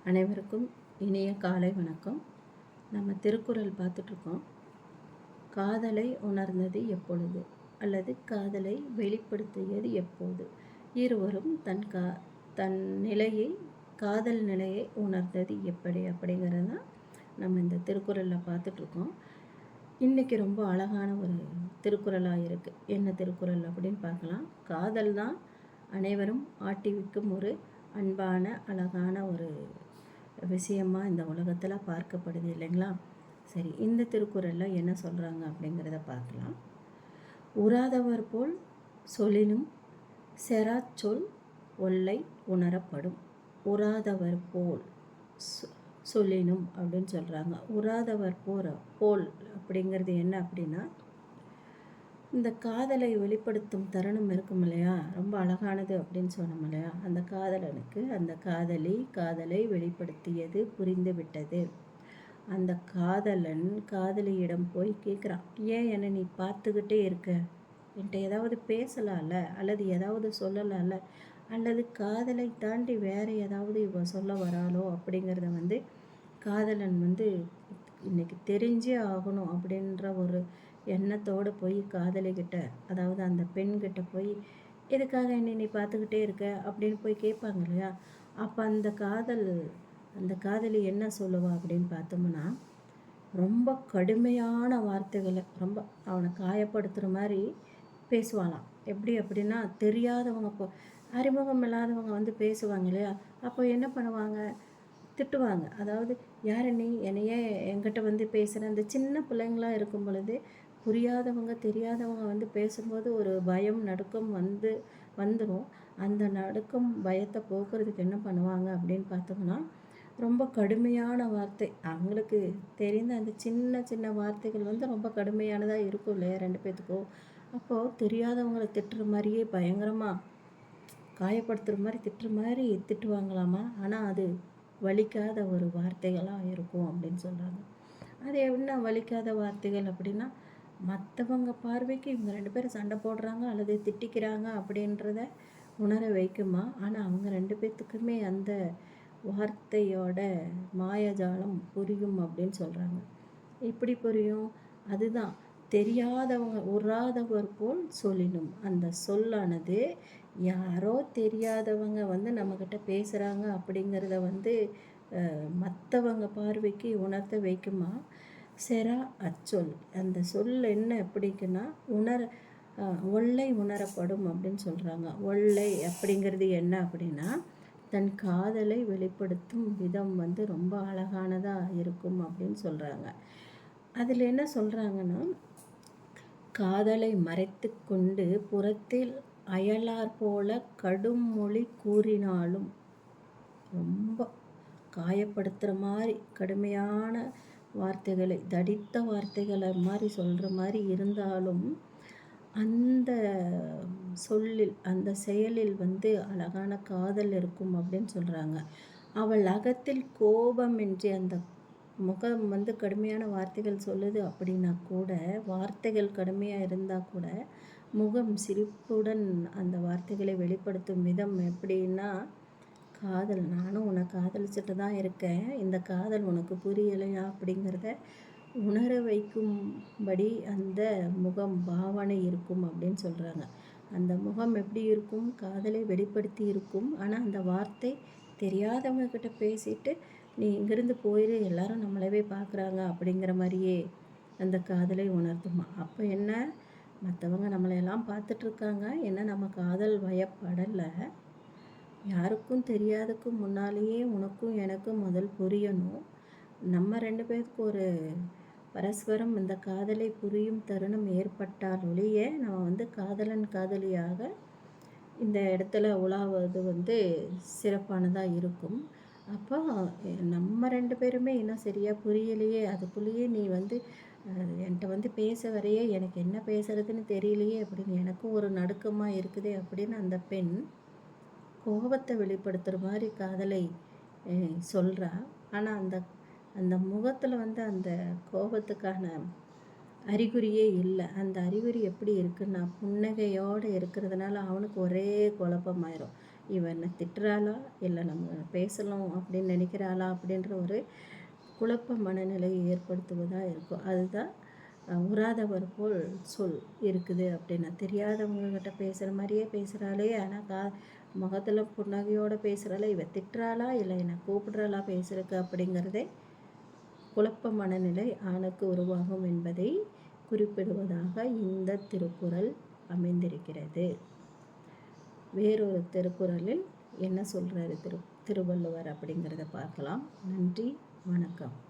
அனைவருக்கும் இனிய காலை வணக்கம். நம்ம திருக்குறள் பார்த்துட்ருக்கோம். காதலை உணர்ந்தது எப்பொழுது அல்லது காதலை வெளிப்படுத்தியது எப்போது? இருவரும் தன் நிலையை காதல் நிலையை உணர்ந்தது எப்படி அப்படிங்கிறது தான் நம்ம இந்த திருக்குறளில் பார்த்துட்ருக்கோம். இன்றைக்கி ரொம்ப அழகான ஒரு திருக்குறளாக இருக்குது. என்ன திருக்குறள் அப்படின்னு பார்க்கலாம். காதல் தான் அனைவரும் ஆட்டி வைக்கும் ஒரு அன்பான அழகான ஒரு விஷயமாக இந்த உலகத்தில் பார்க்கப்படுது இல்லைங்களா? சரி, இந்த திருக்குறளில் என்ன சொல்கிறாங்க அப்படிங்கிறத பார்க்கலாம். உறாதவர் போல் சொல்லினும் செராச்சொல் ஒல்லை உணரப்படும். உறாதவர் போல் சொல்லினும் அப்படின்னு சொல்கிறாங்க. உறாதவர் போல் அப்படிங்கிறது என்ன அப்படின்னா, இந்த காதலை வெளிப்படுத்தும் தருணம் இருக்கும் இல்லையா, ரொம்ப அழகானது அப்படின்னு சொன்னோம் இல்லையா, அந்த காதலனுக்கு அந்த காதலை வெளிப்படுத்தியது புரிந்து விட்டது. அந்த காதலன் காதலியிடம் போய் கேட்குறான், ஏன் என்னை நீ பார்த்துக்கிட்டே இருக்க, என்கிட்ட ஏதாவது பேசலாம்ல, அல்லது ஏதாவது சொல்லலாம்ல, அல்லது காதலை தாண்டி வேறு ஏதாவது இவ சொல்ல வராளோ அப்படிங்கிறத காதலன் இன்னைக்கு தெரிஞ்சே ஆகணும் அப்படின்ற ஒரு எண்ணத்தோடு போய் காதலிக்கிட்ட, அதாவது அந்த பெண்கிட்ட போய் எதுக்காக என்னை நீ பார்த்துக்கிட்டே இருக்க அப்படின்னு போய் கேட்பாங்க இல்லையா. அப்போ அந்த காதலி என்ன சொல்லுவா அப்படின்னு பார்த்தோம்னா, ரொம்ப கடுமையான வார்த்தைகளை, ரொம்ப அவனை காயப்படுத்துகிற மாதிரி பேசுவாளாம். எப்படி அப்படின்னா, தெரியாதவங்க அறிமுகம் இல்லாதவங்க பேசுவாங்க இல்லையா, அப்போ என்ன பண்ணுவாங்க, திட்டுவாங்க. அதாவது, யார் நீ என்னையே என்கிட்ட பேசுகிற, அந்த சின்ன பிள்ளைங்களாக இருக்கும் பொழுது புரியாதவங்க தெரியாதவங்க பேசும்போது ஒரு பயம் நடுக்கம் வந்துடும். அந்த நடுக்கம் பயத்தை போக்குறதுக்கு என்ன பண்ணுவாங்க அப்படின்னு பார்த்தோம்னா, ரொம்ப கடுமையான வார்த்தை, அவங்களுக்கு தெரிந்த அந்த சின்ன சின்ன வார்த்தைகள் ரொம்ப கடுமையானதாக இருக்கும் இல்லையா ரெண்டு பேர்த்துக்கும். அப்போது தெரியாதவங்களை திட்டுற மாதிரியே பயங்கரமாக காயப்படுத்துகிற மாதிரி திட்டுற மாதிரி திட்டுவாங்களாமா. ஆனால் அது வலிக்காத ஒரு வார்த்தைகளாக இருக்கும் அப்படின்னு சொல்கிறாங்க. அது என்ன வலிக்காத வார்த்தைகள் அப்படின்னா, மற்றவங்க பார்வைக்கு இவங்க ரெண்டு பேரும் சண்டை போடுறாங்க அல்லது திட்டிக்கிறாங்க அப்படின்றத உணர வைக்குமா. ஆனால் அவங்க ரெண்டு பேர்த்துக்குமே அந்த வார்த்தையோட மாயஜாலம் புரியும் அப்படின்னு சொல்கிறாங்க. எப்படி புரியும்? அதுதான், தெரியாதவங்க உறாதவர் போல் சொல்லினும். அந்த சொல்லானது யாரோ தெரியாதவங்க நம்மக்கிட்ட பேசுகிறாங்க அப்படிங்கிறத மற்றவங்க பார்வைக்கு உணர்த்த வைக்குமா. செரா அச்சொல், அந்த சொல் என்ன எப்படிக்குன்னா ஒல்லை உணரப்படும் அப்படின்னு சொல்கிறாங்க. ஒல்லை அப்படிங்கிறது என்ன அப்படின்னா, தன் காதலை வெளிப்படுத்தும் விதம் ரொம்ப அழகானதாக இருக்கும் அப்படின்னு சொல்கிறாங்க. அதில் என்ன சொல்கிறாங்கன்னா, காதலை மறைத்து கொண்டு புறத்தில் அயலார் போல கடும் மொழி கூறினாலும், ரொம்ப காயப்படுத்துகிற மாதிரி கடுமையான வார்த்தைகளை, தடித்த வார்த்தைகளை மாதிரி சொல்கிற மாதிரி இருந்தாலும், அந்த சொல்லில் அந்த செயலில் அழகான காதல் இருக்கும் அப்படின்னு சொல்கிறாங்க. அவள் அகத்தில் கோபமின்றி, அந்த முகம் கடுமையான வார்த்தைகள் சொல்லுது அப்படின்னா கூட, வார்த்தைகள் கடுமையாக இருந்தால் கூட முகம் சிரிப்புடன் அந்த வார்த்தைகளை வெளிப்படுத்தும் விதம் எப்படின்னா, காதல், நானும் உன்னை காதலிச்சுட்டு தான் இருக்கேன், இந்த காதல் உனக்கு புரியலையா அப்படிங்கிறத உணர வைக்கும்படி அந்த முகம் பாவனை இருக்கும் அப்படின்னு சொல்கிறாங்க. அந்த முகம் எப்படி இருக்கும், காதலை வெளிப்படுத்தி இருக்கும். ஆனால் அந்த வார்த்தை தெரியாதவங்க கிட்ட பேசிட்டு, நீ இங்கேருந்து போயிரு, எல்லாரும் நம்மளவே பார்க்குறாங்க அப்படிங்கிற மாதிரியே அந்த காதலை உணர்த்துமா. அப்போ என்ன, மற்றவங்க நம்மளையெல்லாம் பார்த்துட்ருக்காங்க, என்ன நம்ம காதல் வயப்படலை, யாருக்கும் தெரியாததுக்கும் முன்னாலேயே உனக்கும் எனக்கும் முதல் புரியணும். நம்ம ரெண்டு பேருக்கு ஒரு பரஸ்பரம் இந்த காதலை புரியும் தருணம் ஏற்பட்டால் ஒழிய நம்ம காதலன் காதலியாக இந்த இடத்துல உலாவது சிறப்பானதாக இருக்கும். அப்போ நம்ம ரெண்டு பேருமே இன்னும் சரியாக புரியலையே, அதுக்குள்ளேயே நீ என்கிட்ட பேச வரையே எனக்கு என்ன பேசுறதுன்னு தெரியலையே அப்படின்னு எனக்கும் ஒரு நடுக்கமாக இருக்குதே அப்படின்னு அந்த பெண் கோபத்தை வெளிப்படுத்துகிற மாதிரி காதலை சொல்கிறா. ஆனால் அந்த முகத்தில் அந்த கோபத்துக்கான அறிகுறியே இல்லை. அந்த அறிகுறி எப்படி இருக்குன்னா, புன்னகையோடு இருக்கிறதுனால அவனுக்கு ஒரே குழப்பமாயிரும். இவன் என்ன திட்டுறாளா, இல்லை நம்ம பேசணும் அப்படின்னு நினைக்கிறாளா அப்படின்ற ஒரு குழப்ப மனநிலையை ஏற்படுத்துவதாக இருக்கும். அதுதான் உறாதவர் போல் சொல் இருக்குது அப்படின்னா, தெரியாதவங்கக்கிட்ட பேசுகிற மாதிரியே பேசுகிறாளே, ஆனால் முகத்தில் புன்னகையோடு பேசுகிறாளே, இவ திட்டுறாளா இல்லை என்னை கூப்பிடுறாளா பேசுறதுக்கு அப்படிங்கிறதே குழப்ப மனநிலை ஆணுக்கு உருவாகும் என்பதை குறிப்பிடுவதாக இந்த திருக்குறள் அமைந்திருக்கிறது. வேறொரு திருக்குறளில் என்ன சொல்கிறாரு திருவள்ளுவர் அப்படிங்கிறத பார்க்கலாம். நன்றி, வணக்கம்.